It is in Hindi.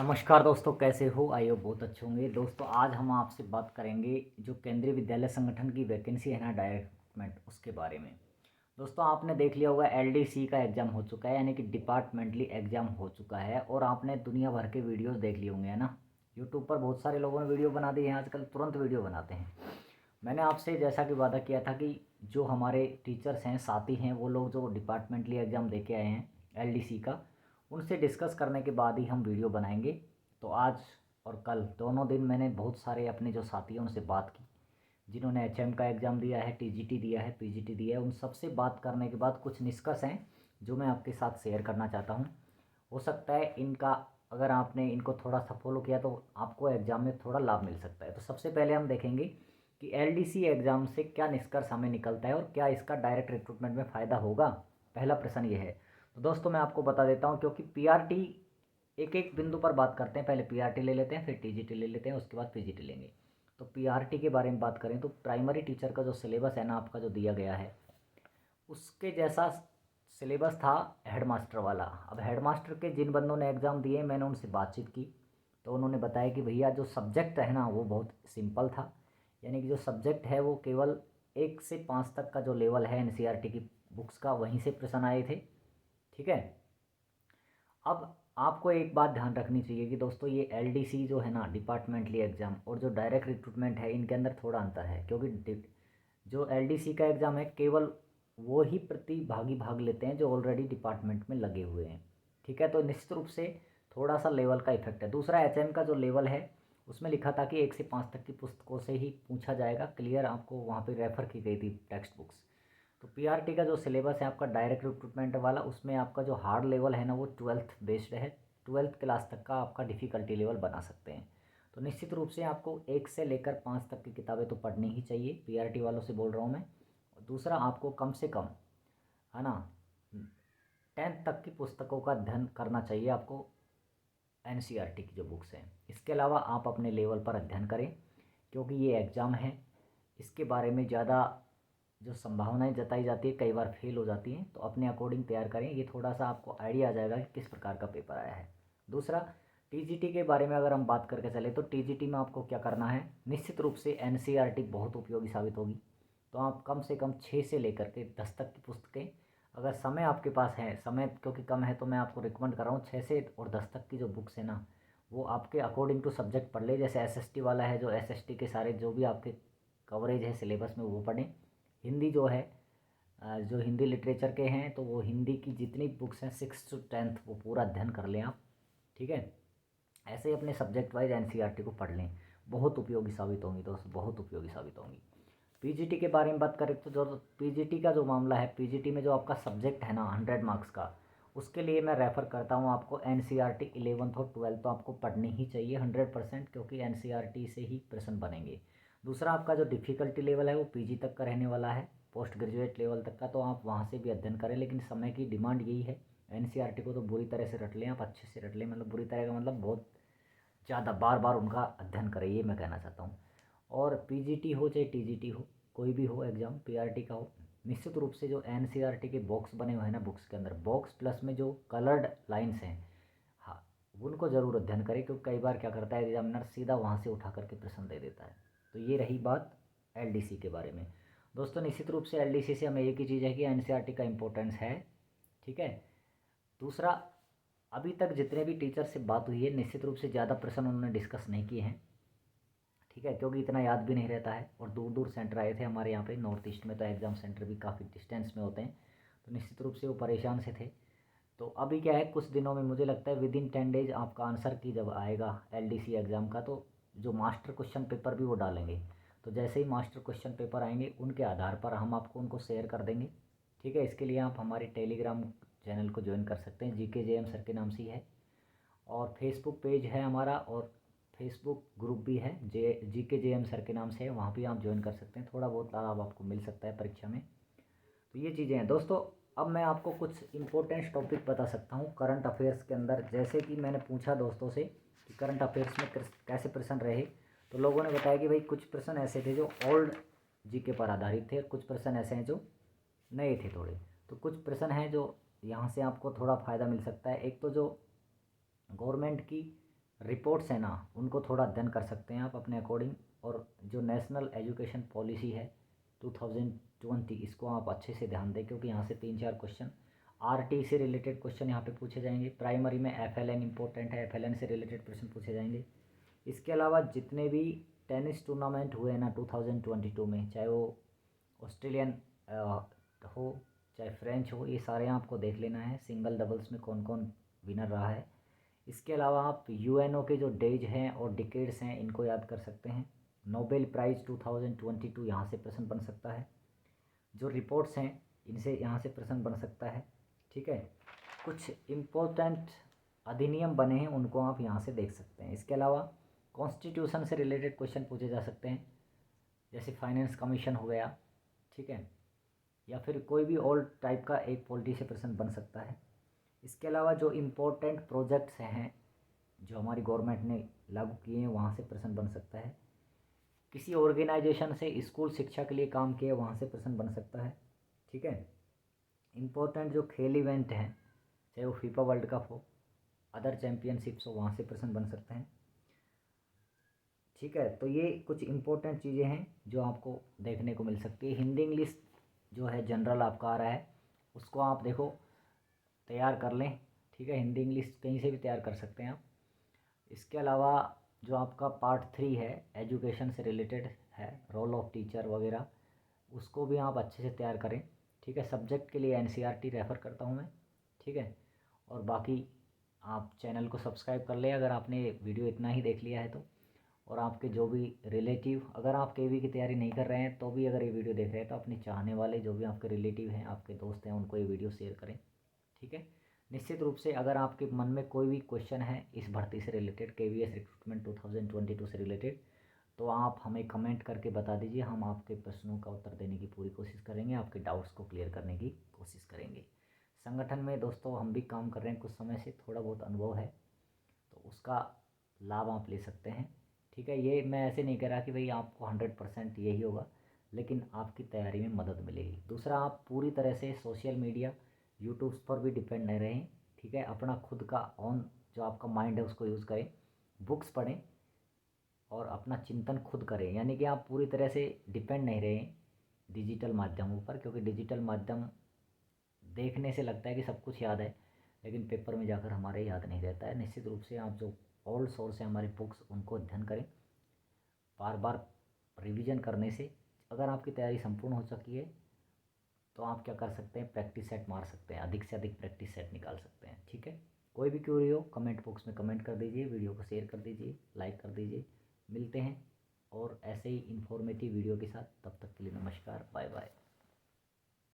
नमस्कार दोस्तों, कैसे हो? आई होप बहुत अच्छे होंगे। दोस्तों आज हम आपसे बात करेंगे जो केंद्रीय विद्यालय संगठन की वैकेंसी है ना, डायरेक्ट रिक्रूटमेंट, उसके बारे में। दोस्तों आपने देख लिया होगा एलडीसी का एग्ज़ाम हो चुका है, यानी कि डिपार्टमेंटली एग्ज़ाम हो चुका है। और आपने दुनिया भर के वीडियोस देख लिए होंगे, है ना। यूट्यूब पर बहुत सारे लोगों ने वीडियो बना दी है, आजकल तुरंत वीडियो बनाते हैं। मैंने आपसे जैसा कि वादा किया था कि जो हमारे टीचर्स हैं, साथी हैं, वो लोग जो डिपार्टमेंटली एग्ज़ाम दे के आए हैं एलडीसी का, उनसे डिस्कस करने के बाद ही हम वीडियो बनाएंगे। तो आज और कल दोनों दिन मैंने बहुत सारे अपने जो साथी हैं उनसे बात की, जिन्होंने एचएम का एग्ज़ाम दिया है, टीजीटी दिया है, पीजीटी दिया है। उन सब से बात करने के बाद कुछ निष्कर्ष हैं जो मैं आपके साथ शेयर करना चाहता हूँ। हो सकता है इनका, अगर आपने इनको थोड़ा सा फॉलो किया तो आपको एग्ज़ाम में थोड़ा लाभ मिल सकता है। तो सबसे पहले हम देखेंगे कि एलडीसी एग्ज़ाम से क्या निष्कर्ष हमें निकलता है और क्या इसका डायरेक्ट रिक्रूटमेंट में फ़ायदा होगा। पहला प्रश्न ये है। तो दोस्तों मैं आपको बता देता हूँ, क्योंकि पीआरटी एक एक बिंदु पर बात करते हैं। पहले पीआरटी ले लेते हैं, फिर टीजीटी ले लेते हैं, उसके बाद पीजीटी लेंगे। तो पीआरटी के बारे में बात करें तो प्राइमरी टीचर का जो सिलेबस है ना आपका, जो दिया गया है, उसके जैसा सिलेबस था हेडमास्टर वाला। अब हेडमास्टर के जिन बंदों ने एग्ज़ाम दिए, मैंने उनसे बातचीत की तो उन्होंने बताया कि भैया जो सब्जेक्ट है ना वो बहुत सिंपल था। यानी कि जो सब्जेक्ट है वो केवल 1 से 5 तक का जो लेवल है एनसीईआरटी की बुक्स का, वहीं से प्रश्न आए थे। ठीक है। अब आपको एक बात ध्यान रखनी चाहिए कि दोस्तों ये एलडीसी जो है ना, डिपार्टमेंटली एग्ज़ाम, और जो डायरेक्ट रिक्रूटमेंट है, इनके अंदर थोड़ा अंतर है। क्योंकि जो एलडीसी का एग्ज़ाम है, केवल वो ही प्रतिभागी भाग लेते हैं जो ऑलरेडी डिपार्टमेंट में लगे हुए हैं। ठीक है। तो निश्चित रूप से थोड़ा सा लेवल का इफेक्ट है। दूसरा एचएम का जो लेवल है, उसमें लिखा था कि 1 से 5 तक की पुस्तकों से ही पूछा जाएगा। क्लियर आपको वहाँ पे रेफ़र की गई थी टेक्स्ट बुक्स। तो पीआरटी का जो सिलेबस है आपका डायरेक्ट रिक्रूटमेंट वाला, उसमें आपका जो हार्ड लेवल है ना वो 12th बेस्ड है। 12th क्लास तक का आपका डिफ़िकल्टी लेवल बना सकते हैं। तो निश्चित रूप से आपको 1 से लेकर 5 तक की किताबें तो पढ़नी ही चाहिए, पीआरटी वालों से बोल रहा हूँ मैं। और दूसरा, आपको कम से कम, है ना, 10th तक की पुस्तकों का अध्ययन करना चाहिए आपको, एनसीईआरटी की जो बुक्स हैं। इसके अलावा आप अपने लेवल पर अध्ययन करें, क्योंकि ये एग्ज़ाम है, इसके बारे में ज़्यादा जो संभावनाएं जताई जाती है कई बार फेल हो जाती हैं। तो अपने अकॉर्डिंग तैयार करें, ये थोड़ा सा आपको आइडिया आ जाएगा कि किस प्रकार का पेपर आया है। दूसरा, टीजीटी के बारे में अगर हम बात करके चले तो टीजीटी में आपको क्या करना है, निश्चित रूप से एनसीईआरटी बहुत उपयोगी साबित होगी। तो आप कम से कम 6 से लेकर के 10 तक की पुस्तकें, अगर समय आपके पास है, समय क्योंकि कम है तो मैं आपको रिकमेंड कर रहा हूँ 6 से और 10 तक की जो बुक्स है ना, वो आपके अकॉर्डिंग टू सब्जेक्ट पढ़ ले। जैसे एसएसटी वाला है, जो एसएसटी के सारे जो भी आपके कवरेज है सिलेबस में वो पढ़ें। हिंदी जो है, जो हिंदी लिटरेचर के हैं, तो वो हिंदी की जितनी बुक्स हैं 6 to 10th वो पूरा अध्ययन कर लें आप। ठीक है। ऐसे ही अपने सब्जेक्ट वाइज एनसीईआरटी को पढ़ लें, बहुत उपयोगी साबित होंगी दोस्त, बहुत उपयोगी साबित होंगी। पीजीटी के बारे में बात करें तो जो पीजीटी का जो मामला है, पीजीटी में जो आपका सब्जेक्ट है ना 100 मार्क्स का, उसके लिए मैं रेफ़र करता हूँ आपको एनसीईआरटी 11th और 12th तो आपको पढ़नी ही चाहिए 100%, क्योंकि एनसीईआरटी से ही प्रश्न बनेंगे। दूसरा, आपका जो डिफ़िकल्टी लेवल है वो पीजी तक का रहने वाला है, पोस्ट ग्रेजुएट लेवल तक का, तो आप वहाँ से भी अध्ययन करें। लेकिन समय की डिमांड यही है, एनसीईआरटी को तो बुरी तरह से रट लें आप, अच्छे से रट लें, मतलब बुरी तरह का मतलब बहुत ज़्यादा बार बार उनका अध्ययन करें, ये मैं कहना चाहता हूँ। और पीजीटी हो चाहे टीजीटी हो, कोई भी हो एग्ज़ाम, पीआरटी का हो, निश्चित रूप से जो एनसीईआरटी के बॉक्स बने हुए हैं ना बुक्स के अंदर, बॉक्स प्लस में जो कलर्ड लाइंस हैं, हाँ, उनको ज़रूर अध्ययन करें। क्योंकि कई बार क्या करता है एग्जामिनर, सीधा वहाँ से उठा करके प्रश्न दे देता है। तो ये रही बात एलडीसी के बारे में। दोस्तों निश्चित रूप से एलडीसी से हमें एक ही चीज़ है कि एनसीईआरटी का इम्पोर्टेंस है। ठीक है। दूसरा, अभी तक जितने भी टीचर से बात हुई है, निश्चित रूप से ज़्यादा प्रश्न उन्होंने डिस्कस नहीं किए हैं। ठीक है। क्योंकि इतना याद भी नहीं रहता है, और दूर दूर सेंटर आए थे हमारे यहाँ पे नॉर्थ ईस्ट में, तो एग्ज़ाम सेंटर भी काफ़ी डिस्टेंस में होते हैं। तो निश्चित रूप से वो परेशान से थे। तो अभी क्या है, कुछ दिनों में मुझे लगता है विदिन 10 डेज आपका आंसर की जब आएगा एलडीसी एग्ज़ाम का, तो जो मास्टर क्वेश्चन पेपर भी वो डालेंगे। तो जैसे ही मास्टर क्वेश्चन पेपर आएंगे, उनके आधार पर हम आपको उनको शेयर कर देंगे। ठीक है। इसके लिए आप हमारे टेलीग्राम चैनल को ज्वाइन कर सकते हैं, जीके जेएम सर के नाम से ही है। और फेसबुक पेज है हमारा, और फेसबुक ग्रुप भी है, जीके जेएम सर के नाम से है, वहाँ भी आप ज्वाइन कर सकते हैं। थोड़ा बहुत लाभ आपको मिल सकता है परीक्षा में। तो ये चीज़ें हैं दोस्तों। अब मैं आपको कुछ इंपॉर्टेंट टॉपिक बता सकता हूँ करंट अफेयर्स के अंदर। जैसे कि मैंने पूछा दोस्तों से कि करंट अफेयर्स में कैसे प्रश्न रहे, तो लोगों ने बताया कि भाई कुछ प्रश्न ऐसे थे जो ओल्ड जीके पर आधारित थे, और कुछ प्रश्न ऐसे हैं जो नए थे थोड़े। तो कुछ प्रश्न हैं जो यहाँ से आपको थोड़ा फ़ायदा मिल सकता है। एक तो जो गवर्नमेंट की रिपोर्ट्स हैं ना, उनको थोड़ा अध्ययन कर सकते हैं आप अपने अकॉर्डिंग। और जो नेशनल एजुकेशन पॉलिसी है 2020, इसको आप अच्छे से ध्यान दें, क्योंकि यहाँ से 3-4 क्वेश्चन आरटी से रिलेटेड क्वेश्चन यहाँ पे पूछे जाएंगे। प्राइमरी में एफएलएन इंपॉर्टेंट है, एफएलएन से रिलेटेड प्रश्न पूछे जाएंगे। इसके अलावा जितने भी टेनिस टूर्नामेंट हुए हैं ना 2022 में, चाहे वो ऑस्ट्रेलियन हो चाहे फ्रेंच हो, ये सारे आपको देख लेना है। सिंगल डबल्स में कौन कौन विनर रहा है। इसके अलावा आप यूएनओ के जो डेज हैं और डिकेड्स हैं, इनको याद कर सकते हैं। नोबेल प्राइज़ 2022 यहाँ से प्रश्न बन सकता है। जो रिपोर्ट्स हैं इनसे यहाँ से प्रश्न बन सकता है। ठीक है, कुछ इम्पोर्टेंट अधिनियम बने हैं, उनको आप यहाँ से देख सकते हैं। इसके अलावा कॉन्स्टिट्यूशन से रिलेटेड क्वेश्चन पूछे जा सकते हैं, जैसे फाइनेंस कमीशन हो गया। ठीक है, या फिर कोई भी और टाइप का एक पॉलिटी से प्रश्न बन सकता है। इसके अलावा जो इम्पोर्टेंट प्रोजेक्ट्स हैं जो हमारी गवर्नमेंट ने लागू किए हैं, वहाँ से प्रश्न बन सकता है। किसी ऑर्गेनाइजेशन से स्कूल शिक्षा के लिए काम किए, वहाँ से प्रश्न बन सकता है। ठीक है, इम्पोर्टेंट जो खेल इवेंट हैं, चाहे वो फीफा वर्ल्ड कप हो, अदर चैम्पियनशिप्स हो, वहाँ से प्रश्न बन सकते हैं। ठीक है, तो ये कुछ इम्पोर्टेंट चीज़ें हैं जो आपको देखने को मिल सकती है। हिंदी इंग्लिश जो है जनरल आपका आ रहा है, उसको आप देखो तैयार कर लें। ठीक है, हिंदी इंग्लिश कहीं से भी तैयार कर सकते हैं आप। इसके अलावा जो आपका पार्ट 3 है एजुकेशन से रिलेटेड है, रोल ऑफ टीचर वगैरह, उसको भी आप अच्छे से तैयार करें। ठीक है, सब्जेक्ट के लिए एनसीईआरटी रेफ़र करता हूँ मैं। ठीक है, और बाकी आप चैनल को सब्सक्राइब कर लें अगर आपने वीडियो इतना ही देख लिया है तो। और आपके जो भी रिलेटिव, अगर आप केवी की तैयारी नहीं कर रहे हैं तो भी अगर ये वीडियो देख रहे हैं, तो अपने चाहने वाले जो भी आपके रिलेटिव हैं, आपके दोस्त हैं, उनको ये वीडियो शेयर करें। ठीक है, निश्चित रूप से अगर आपके मन में कोई भी क्वेश्चन है इस भर्ती से रिलेटेड, केवीएस रिक्रूटमेंट 2022 से रिलेटेड, तो आप हमें कमेंट करके बता दीजिए। हम आपके प्रश्नों का उत्तर देने की पूरी कोशिश करेंगे, आपके डाउट्स को क्लियर करने की कोशिश करेंगे। संगठन में दोस्तों हम भी काम कर रहे हैं कुछ समय से, थोड़ा बहुत अनुभव है, तो उसका लाभ आप ले सकते हैं। ठीक है, ये मैं ऐसे नहीं कह रहा कि भाई आपको 100% यही होगा, लेकिन आपकी तैयारी में मदद मिलेगी। दूसरा, आप पूरी तरह से सोशल मीडिया यूट्यूब पर भी डिपेंड नहीं रहें। ठीक है, अपना खुद का ऑन जो आपका माइंड है उसको यूज़ करें, बुक्स पढ़ें और अपना चिंतन खुद करें। यानी कि आप पूरी तरह से डिपेंड नहीं रहें डिजिटल माध्यमों पर, क्योंकि डिजिटल माध्यम देखने से लगता है कि सब कुछ याद है, लेकिन पेपर में जाकर हमारे याद नहीं रहता है। निश्चित रूप से आप जो ओल्ड सोर्स है हमारी बुक्स, उनको अध्ययन करें। बार बार रिवीजन करने से अगर आपकी तैयारी संपूर्ण हो चुकी है तो आप क्या कर सकते हैं, प्रैक्टिस सेट मार सकते हैं, अधिक से अधिक प्रैक्टिस सेट निकाल सकते हैं। ठीक है, कोई भी क्वेरी हो कमेंट बॉक्स में कमेंट कर दीजिए, वीडियो को शेयर कर दीजिए, लाइक कर दीजिए। मिलते हैं और ऐसे ही इन्फॉर्मेटिव वीडियो के साथ, तब तक के लिए नमस्कार, बाय बाय।